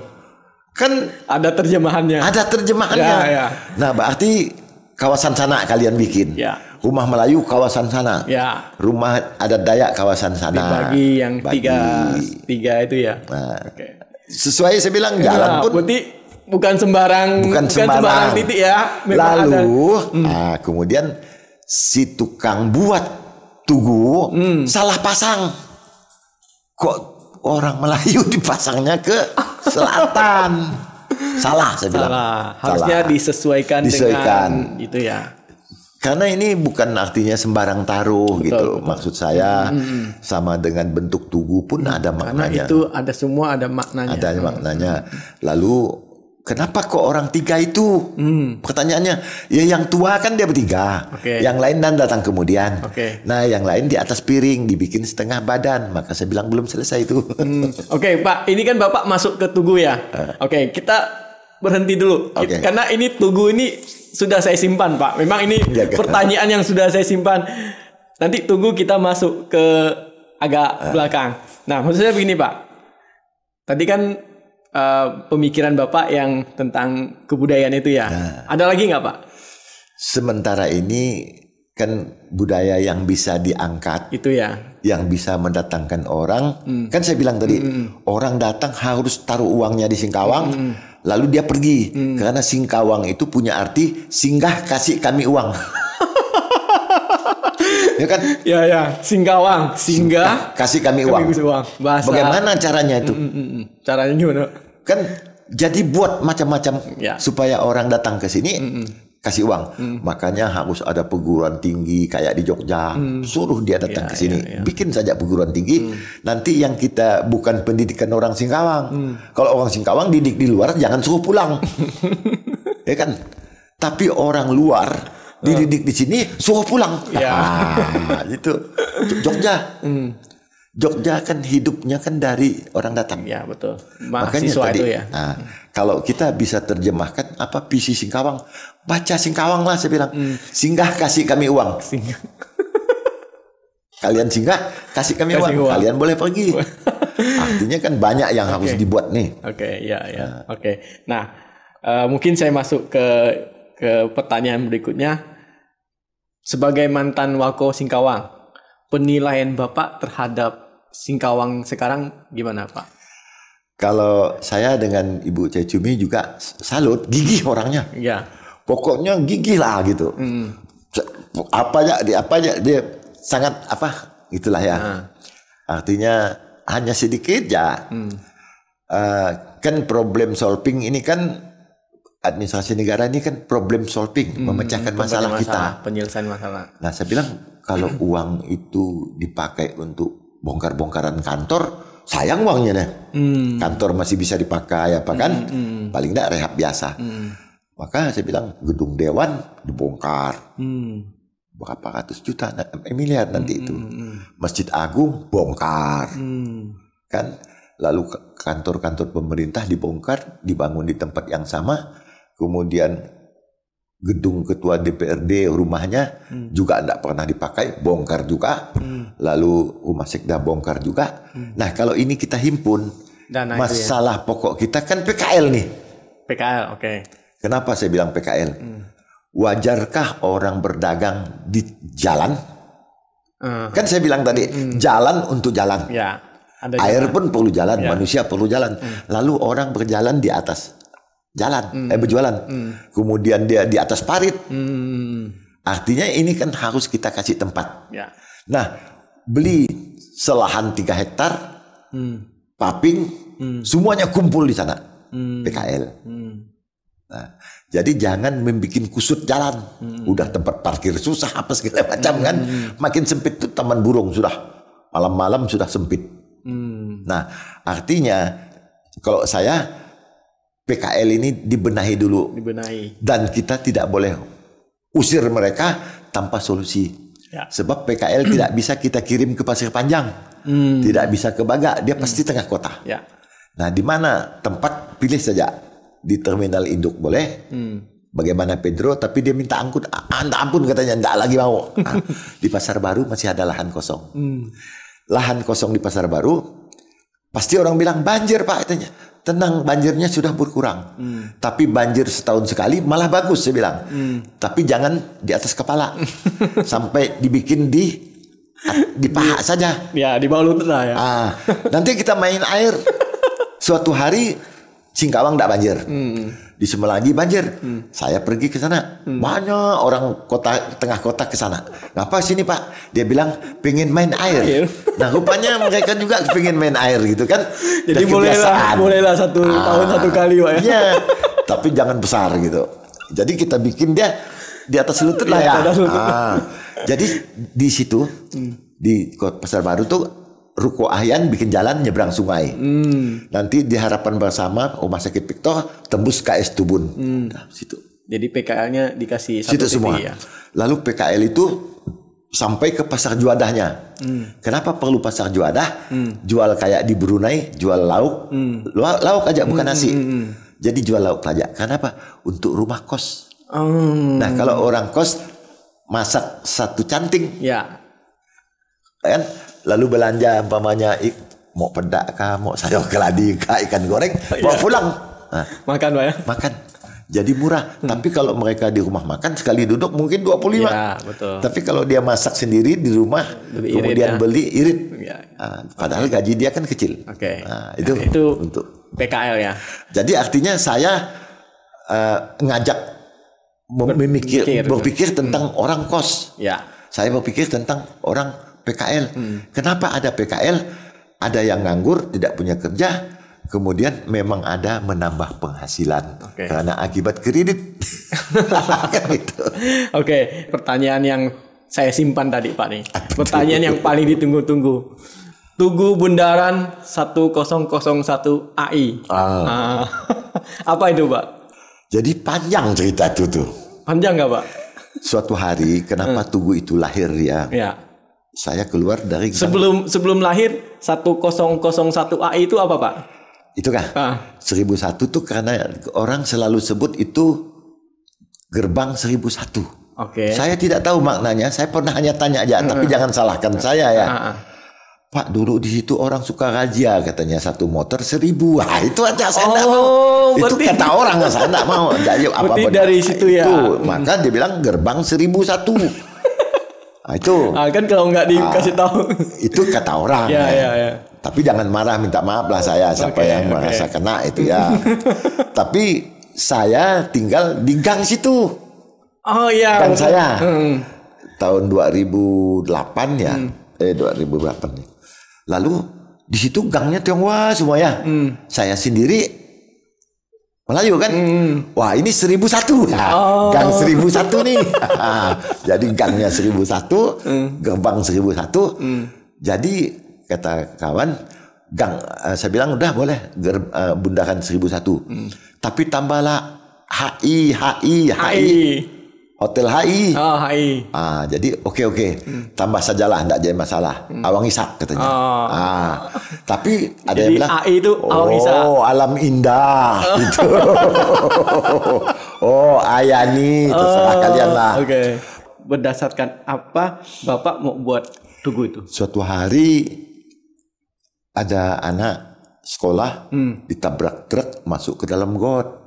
Kan Ada terjemahannya. ada terjemahannya. Ya, ya. Nah, berarti kawasan sana kalian bikin. Ya. Rumah Melayu kawasan sana. Ya. Rumah adat Dayak kawasan sana. Dibagi yang Bagi. tiga itu ya. Nah, Oke. sesuai saya bilang jalan Nah, pun berarti bukan sembarang titik ya. Memang ada. lalu nah, kemudian si tukang buat tugu salah pasang. Kok orang Melayu dipasangnya ke selatan? Salah saya bilang. Harusnya disesuaikan dengan itu ya. Karena ini bukan artinya sembarang taruh gitu. betul. Maksud saya sama dengan bentuk tugu pun ada Karena maknanya. itu ada semua ada maknanya. Ada maknanya. Lalu kenapa kok orang tiga itu? Pertanyaannya, ya yang tua kan dia bertiga, Oke. yang lain dan datang kemudian. Oke. Nah, yang lain di atas piring dibikin setengah badan. Maka saya bilang belum selesai itu. Oke, Pak, ini kan Bapak masuk ke Tugu ya. Oke, kita berhenti dulu. Oke. Karena ini Tugu ini sudah saya simpan, Pak. Memang ini Ya, kan? pertanyaan yang sudah saya simpan. Nanti Tugu kita masuk ke agak belakang. Nah, maksud saya begini, Pak. Tadi kan pemikiran Bapak yang tentang kebudayaan itu ya. Ada lagi nggak, Pak? Sementara ini kan budaya yang bisa diangkat, Itu ya. yang bisa mendatangkan orang. Kan saya bilang tadi, orang datang harus taruh uangnya di Singkawang, lalu dia pergi. Karena Singkawang itu punya arti singgah kasih kami uang. Ya kan? Ya. Singkawang, singgah, Kasih kami uang. Bahasa. Bagaimana caranya itu? Caranya gimana? Kan jadi buat macam-macam Ya. supaya orang datang ke sini kasih uang. Makanya harus ada perguruan tinggi kayak di Jogja. Suruh dia datang ke sini. Bikin saja perguruan tinggi. Nanti yang kita bukan pendidikan orang Singkawang. Kalau orang Singkawang didik di luar jangan suruh pulang. Ya kan? Tapi orang luar dididik di sini suruh pulang. Nah, itu Jogja. Jogja kan hidupnya kan dari orang datang. Ya, betul. Makanya Mahasiswa tadi, itu ya. nah, kalau kita bisa terjemahkan apa visi Singkawang, baca Singkawang lah saya bilang. Singgah kasih kami uang. Kalian singgah kasih kami Kasih uang. uang. Kalian boleh pergi. Artinya kan banyak yang harus dibuat nih. Oke, ya. Oke. Nah, mungkin saya masuk ke pertanyaan berikutnya. Sebagai mantan Wako Singkawang, penilaian Bapak terhadap Singkawang sekarang gimana, Pak? Kalau saya dengan Ibu Cecumi juga salut, gigih orangnya. Ya. Pokoknya gigih lah gitu. Apa aja dia sangat itulah ya. Artinya hanya sedikit ya. Kan problem solving ini kan administrasi negara ini kan problem solving, memecahkan masalah kita. Penyelesaian masalah. Nah, saya bilang kalau uang itu dipakai untuk bongkar-bongkaran kantor, sayang uangnya deh. Kantor masih bisa dipakai apa kan? Paling tidak rehab biasa. Maka saya bilang gedung dewan dibongkar. Berapa ratus juta, miliar nanti itu. Masjid Agung bongkar. Kan? Lalu kantor-kantor pemerintah dibongkar, dibangun di tempat yang sama. Kemudian gedung ketua DPRD rumahnya juga tidak pernah dipakai, bongkar juga. Lalu rumah sekda bongkar juga. Nah, kalau ini kita himpun, Dana masalah pokok kita kan PKL nih. PKL, oke. Kenapa saya bilang PKL? Wajarkah orang berdagang di jalan? Kan saya bilang tadi, jalan untuk jalan. Ya. Ada Air pun perlu jalan, manusia perlu jalan. Lalu orang berjalan di atas jalan, berjualan. Kemudian dia di atas parit. Artinya ini kan harus kita kasih tempat. Ya. Nah, beli selahan 3 hektar, paping, semuanya kumpul di sana. PKL. Nah, jadi jangan membuat kusut jalan. Udah tempat parkir susah apa segala macam kan. Makin sempit tuh taman burung sudah. Malam-malam sudah sempit. Nah, artinya kalau saya PKL ini dibenahi dulu. Dan kita tidak boleh usir mereka tanpa solusi. Ya. Sebab PKL tidak bisa kita kirim ke Pasir Panjang. Tidak bisa ke Baga, dia pasti tengah kota. Ya. Nah, di mana tempat pilih saja. Di terminal induk boleh. Bagaimana Pedro, tapi dia minta angkut. Ampun katanya, enggak lagi mau. Nah, di Pasar Baru masih ada lahan kosong. Lahan kosong di Pasar Baru Pasti orang bilang banjir Pak katanya. Tenang, banjirnya sudah berkurang. Tapi banjir setahun sekali malah bagus saya bilang. Tapi jangan di atas kepala. Sampai dibikin di paha saja. Ya, di bawah lutut lah ya. Nanti kita main air. Suatu hari Singkawang tidak banjir. Di Semelangi banjir. Saya pergi ke sana. Banyak orang tengah kota ke sana. Ngapa sini Pak? Dia bilang pengen main air. Nah rupanya mereka juga pengen main air gitu kan. Jadi bolehlah satu tahun satu kali Pak ya. Iya. Tapi jangan besar gitu. Jadi kita bikin dia di atas lutut lah ya. Jadi di situ di Pasar Baru tuh Ruko Ahyan bikin jalan nyebrang sungai. Nanti di harapan bersama Rumah Sakit Victor tembus KS Tubun. Nah, situ. Jadi PKL-nya dikasih situ satu semua. ya. Lalu PKL itu sampai ke pasar Juadahnya. Kenapa perlu pasar Juadah? Jual kayak di Brunei, jual lauk. Lauk aja bukan nasi. Jadi jual lauk aja. Kenapa? Untuk rumah kos. Nah, kalau orang kos masak satu canting. Ya. Kan? Lalu belanja umpamanya mau pedak kah, mau sayur keladi kah, ikan goreng, bawa pulang. Nah, makan Pak ya. Makan. Jadi murah. Tapi kalau mereka di rumah makan sekali duduk mungkin 25. Ya, betul. Tapi kalau dia masak sendiri di rumah, kemudian beli irit. Ya. Padahal gaji dia kan kecil. Itu untuk PKL ya. Jadi artinya saya ngajak berpikir tentang orang kos. Ya. Saya berpikir tentang orang PKL. Kenapa ada PKL? Ada yang nganggur, tidak punya kerja, kemudian memang ada menambah penghasilan karena akibat kredit. Gitu. Pertanyaan yang saya simpan tadi Pak nih. Pertanyaan yang paling ditunggu-tunggu. Tugu Bundaran 1001 AI. Apa itu Pak? Jadi panjang cerita itu tuh. Panjang nggak Pak? Suatu hari kenapa Tugu itu lahir ya? Ya. Saya keluar dari sebelum lahir 1001 AI itu apa Pak? Itu kan 1001 tuh karena orang selalu sebut itu gerbang 1001. Saya tidak tahu maknanya. Saya pernah hanya tanya aja, tapi jangan salahkan saya ya. Pak, dulu di situ orang suka razia katanya satu motor 1000. Wah, itu aja saya tidak mau. Itu kata orang, saya tidak mau. Jadi apa dari situ ya. Maka dia bilang gerbang 1001. Nah, itu kan kalau nggak dikasih tahu itu kata orang ya. Tapi jangan marah, minta maaf lah saya siapa yang merasa kena itu ya. Tapi saya tinggal di gang situ. Gang saya tahun 2008 ya 2008 nih. Lalu di situ gangnya Tionghoa semua ya. Saya sendiri Melayu kan? Wah ini 1001 gang 1001 nih. Jadi gangnya 1001, gerbang 1001. Jadi kata kawan gang, saya bilang udah boleh Bundaran 1001. Tapi tambahlah HI. Hotel HI. HI. Jadi oke. Tambah sajalah, enggak jadi masalah. Awang Isak katanya. Tapi ada jadi yang bilang AI itu Awang Isak. Alam indah gitu. Ayani, terserah kalian lah. Berdasarkan apa Bapak mau buat Tugu itu? Suatu hari ada anak sekolah ditabrak truk masuk ke dalam got.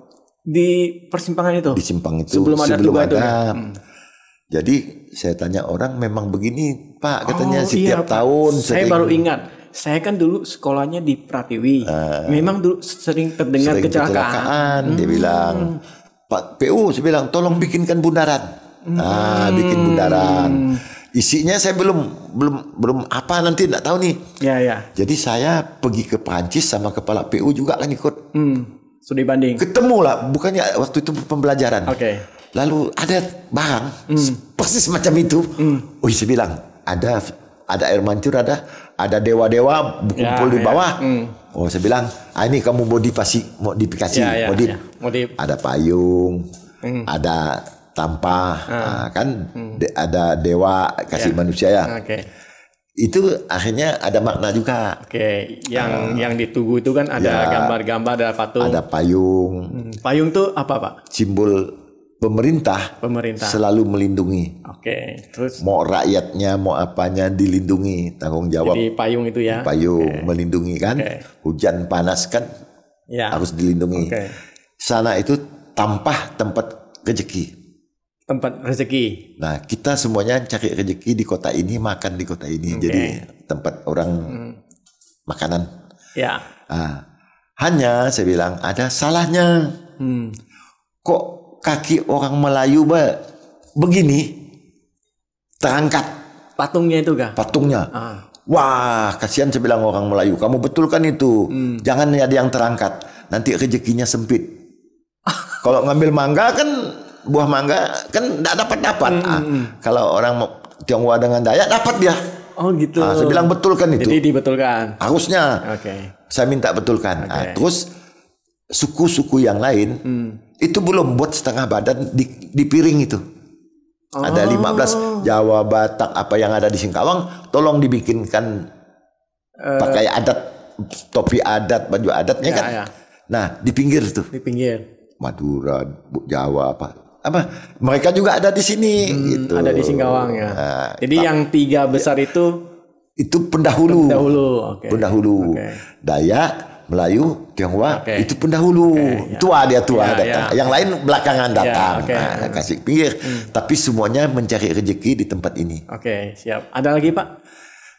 Di persimpangan itu? Di simpang itu. Sebelum ada Tugu itu. Jadi saya tanya orang memang begini Pak katanya setiap tahun. Saya baru ingat. Saya kan dulu sekolahnya di Pratiwi. Memang dulu sering terdengar kecelakaan. Dia bilang Pak PU, saya bilang tolong bikinkan bundaran. Bikin bundaran. Isinya saya belum apa nanti enggak tahu nih. Ya. Jadi saya pergi ke Perancis sama kepala PU juga kan ikut. Sudah banding. Ketemu lah, bukannya waktu itu pembelajaran. Lalu ada barang persis macam itu. Saya bilang ada air mancur, ada dewa-dewa berkumpul di bawah. Saya bilang, ini kamu modifikasi. Modif. Ada payung, ada tampah, kan ada dewa kasih manusia ya. Itu akhirnya ada makna juga. Yang di Tugu itu kan ada gambar-gambar, ada patung. Ada payung. Payung tuh apa Pak? Simbol pemerintah selalu melindungi. Oke, terus mau rakyatnya mau apanya dilindungi, tanggung jawab. jadi payung itu ya. Payung melindungi kan. Hujan panas kan harus dilindungi. Sana itu tempat rezeki. Tempat rezeki. Nah, kita semuanya cari rezeki di kota ini, makan di kota ini. Jadi tempat orang makanan. Ya. Nah, hanya saya bilang ada salahnya. Kok kaki orang Melayu begini terangkat patungnya itu kah? Patungnya. Wah, kasihan saya bilang orang Melayu. Kamu betulkan itu. Jangan ada yang terangkat. Nanti rezekinya sempit. Kalau ngambil mangga kan buah mangga kan tidak dapat. Kalau orang Tionghoa dengan Dayak dapat dia. Oh gitu. Saya bilang betulkan itu. Jadi dibetulkan. Harusnya. Saya minta betulkan. Terus suku-suku yang lain itu belum buat setengah badan di piring itu. Ada 15 Jawa, Batak, apa yang ada di Singkawang, tolong dibikinkan pakai adat, topi adat, baju adatnya kan. Nah, di pinggir tuh. Di pinggir. Madura, Jawa apa mereka juga ada di sini gitu. Ada di Singkawang ya. Jadi yang 3 besar itu pendahulu. Pendahulu. Dayak, Melayu, Tionghoa itu pendahulu. Tua datang. Yang lain belakangan datang. Kasih pinggir. Tapi semuanya mencari rezeki di tempat ini. Oke, siap. Ada lagi, Pak?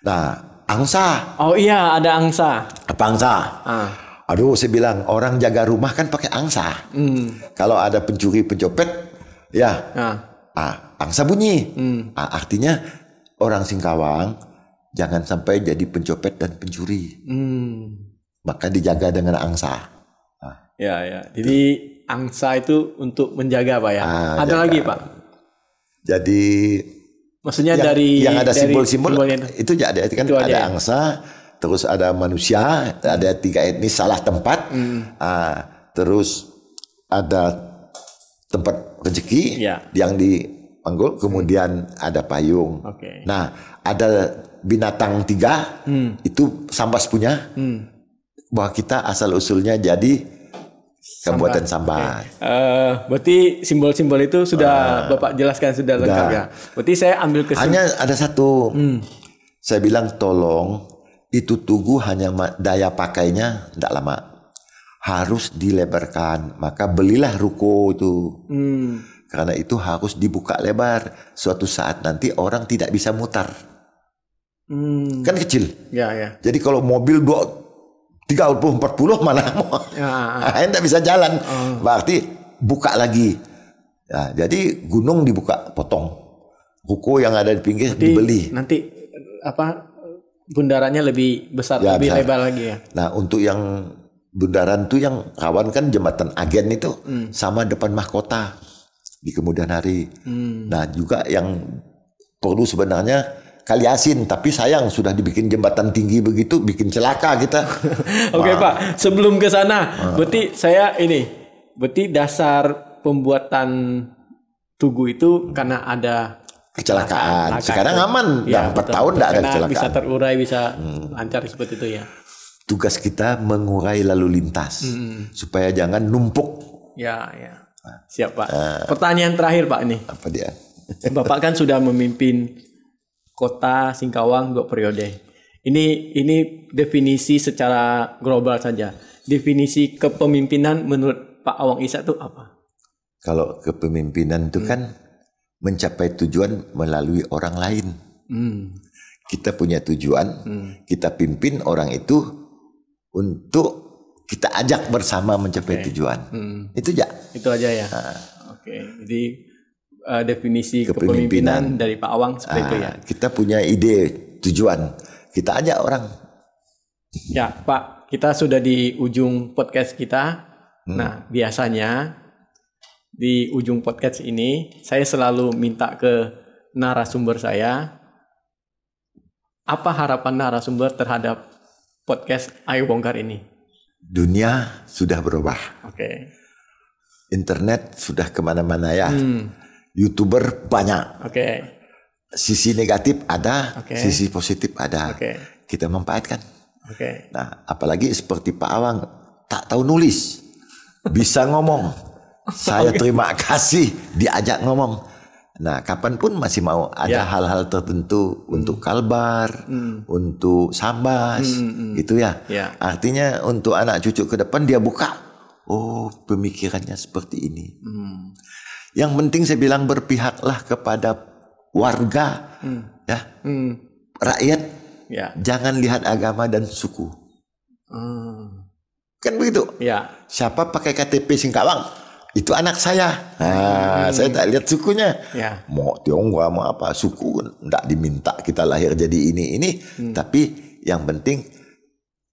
Nah, angsa. Oh iya, ada angsa. Apa angsa? Aduh, saya bilang orang jaga rumah kan pakai angsa. Kalau ada pencuri pencopet, angsa bunyi. Artinya orang Singkawang jangan sampai jadi pencopet dan pencuri. Maka dijaga dengan angsa. Ya. Jadi angsa itu untuk menjaga, Pak ya. Ada jaga. Lagi, Pak. Jadi maksudnya dari yang ada simbol-simbol itu kan itu ada ya? Angsa. Terus ada manusia, ada 3 etnis salah tempat, terus ada tempat rezeki yang dipanggul, kemudian ada payung. Nah, ada binatang 3 itu Sambas punya, bahwa kita asal usulnya jadi Kabupaten Sambas. Berarti simbol-simbol itu sudah Bapak jelaskan sudah lengkap ya. Berarti saya ambil kesimpulan. Hanya ada satu, saya bilang tolong. Itu tugu hanya daya pakainya tidak lama, harus dilebarkan. Maka belilah ruko itu, karena itu harus dibuka lebar. Suatu saat nanti orang tidak bisa mutar, kan kecil. Jadi kalau mobil 30-40 mana mau, tidak bisa jalan. Berarti buka lagi. Jadi gunung dibuka, potong. Ruko yang ada di pinggir dibeli. Nanti bundarannya lebih besar, lebih lebar lagi ya. Nah, untuk yang bundaran tuh yang rawan kan jembatan Agen itu sama depan mahkota di kemudian hari. Nah, juga yang perlu sebenarnya Kaliasin, tapi sayang sudah dibikin jembatan tinggi begitu, bikin celaka kita. Oke, Pak, sebelum ke sana, berarti berarti dasar pembuatan tugu itu karena ada kecelakaan. Sekarang aman, udah 4 tahun tidak ada kecelakaan. Bisa terurai, bisa lancar seperti itu ya. Tugas kita mengurai lalu lintas supaya jangan numpuk. Ya. Siap, Pak. Pertanyaan terakhir, Pak, ini. Apa dia? Bapak kan sudah memimpin kota Singkawang 2 periode. Ini definisi secara global saja. Definisi kepemimpinan menurut Pak Awang Ishak itu apa? Kalau kepemimpinan itu kan mencapai tujuan melalui orang lain. Kita punya tujuan, kita pimpin orang itu untuk kita ajak bersama mencapai tujuan. Itu aja ya. Oke. Jadi definisi kepemimpinan dari Pak Awang seperti itu ya. Kita punya ide, tujuan, kita ajak orang. Ya, Pak, kita sudah di ujung podcast kita. Nah, biasanya di ujung podcast ini saya selalu minta ke narasumber saya, apa harapan narasumber terhadap podcast Ayo Bongkar ini? Dunia sudah berubah. Internet sudah kemana-mana ya. YouTuber banyak. Sisi negatif ada, sisi positif ada. Kita manfaatkan. Nah, apalagi seperti Pak Awang tak tahu nulis, bisa ngomong. Saya terima kasih diajak ngomong. Nah, kapanpun masih mau ada hal-hal tertentu untuk kalbar, untuk sambas, itu ya. Artinya untuk anak cucu ke depan dia buka. Oh, pemikirannya seperti ini. Yang penting saya bilang berpihaklah kepada warga, ya, rakyat. Jangan lihat agama dan suku. Kan begitu. Siapa pakai KTP Singkawang? Itu anak saya. Nah, saya tak lihat sukunya. Mau Tionghoa mau apa suku enggak diminta kita lahir jadi ini. Tapi yang penting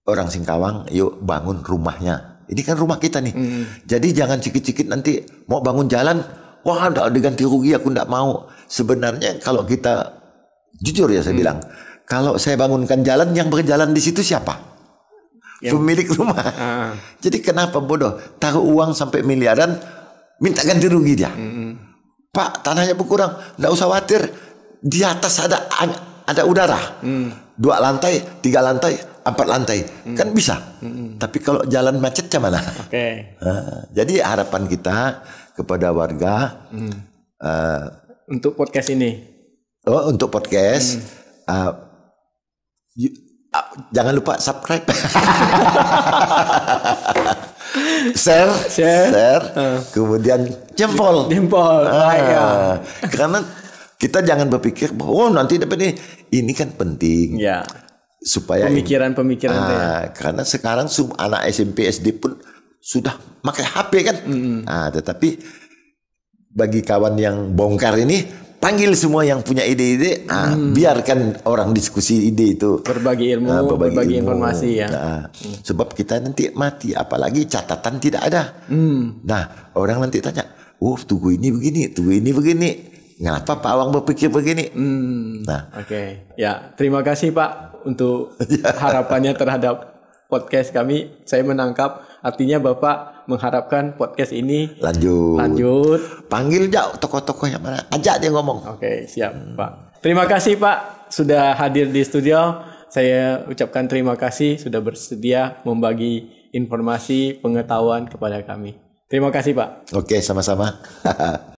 orang Singkawang yuk bangun rumahnya. Ini kan rumah kita nih. Jadi jangan cikit-cikit nanti mau bangun jalan, wah enggak diganti rugi aku enggak mau. Sebenarnya kalau kita jujur ya saya bilang, kalau saya bangunkan jalan yang berjalan di situ siapa? Pemilik rumah. Jadi kenapa bodoh taruh uang sampai miliaran minta ganti rugi dia? Pak, tanahnya berkurang, enggak usah khawatir. Di atas ada udara. 2 lantai, 3 lantai, 4 lantai. Kan bisa. Tapi kalau jalan macet gimana? Jadi harapan kita kepada warga untuk podcast ini. Untuk podcast jangan lupa subscribe, share, kemudian jempol. Karena kita jangan berpikir bahwa nanti dapat ini kan penting. Supaya pemikiran karena sekarang anak SMP SD pun sudah pakai HP kan. Tetapi bagi kawan yang bongkar ini, panggil semua yang punya ide-ide, biarkan orang diskusi ide itu, berbagi ilmu, berbagi informasi ya. Sebab kita nanti mati, apalagi catatan tidak ada. Nah, orang nanti tanya, tugu ini begini, tugu ini begini, ngapa Pak Awang berpikir begini? Ya, terima kasih Pak untuk harapannya terhadap podcast kami. Saya menangkap artinya Bapak mengharapkan podcast ini lanjut. Panggil jauh tokoh-tokoh yang mana, ajak dia ngomong. Siap Pak. Terima kasih Pak sudah hadir di studio. Saya ucapkan terima kasih sudah bersedia membagi informasi pengetahuan kepada kami. Terima kasih Pak. Sama-sama.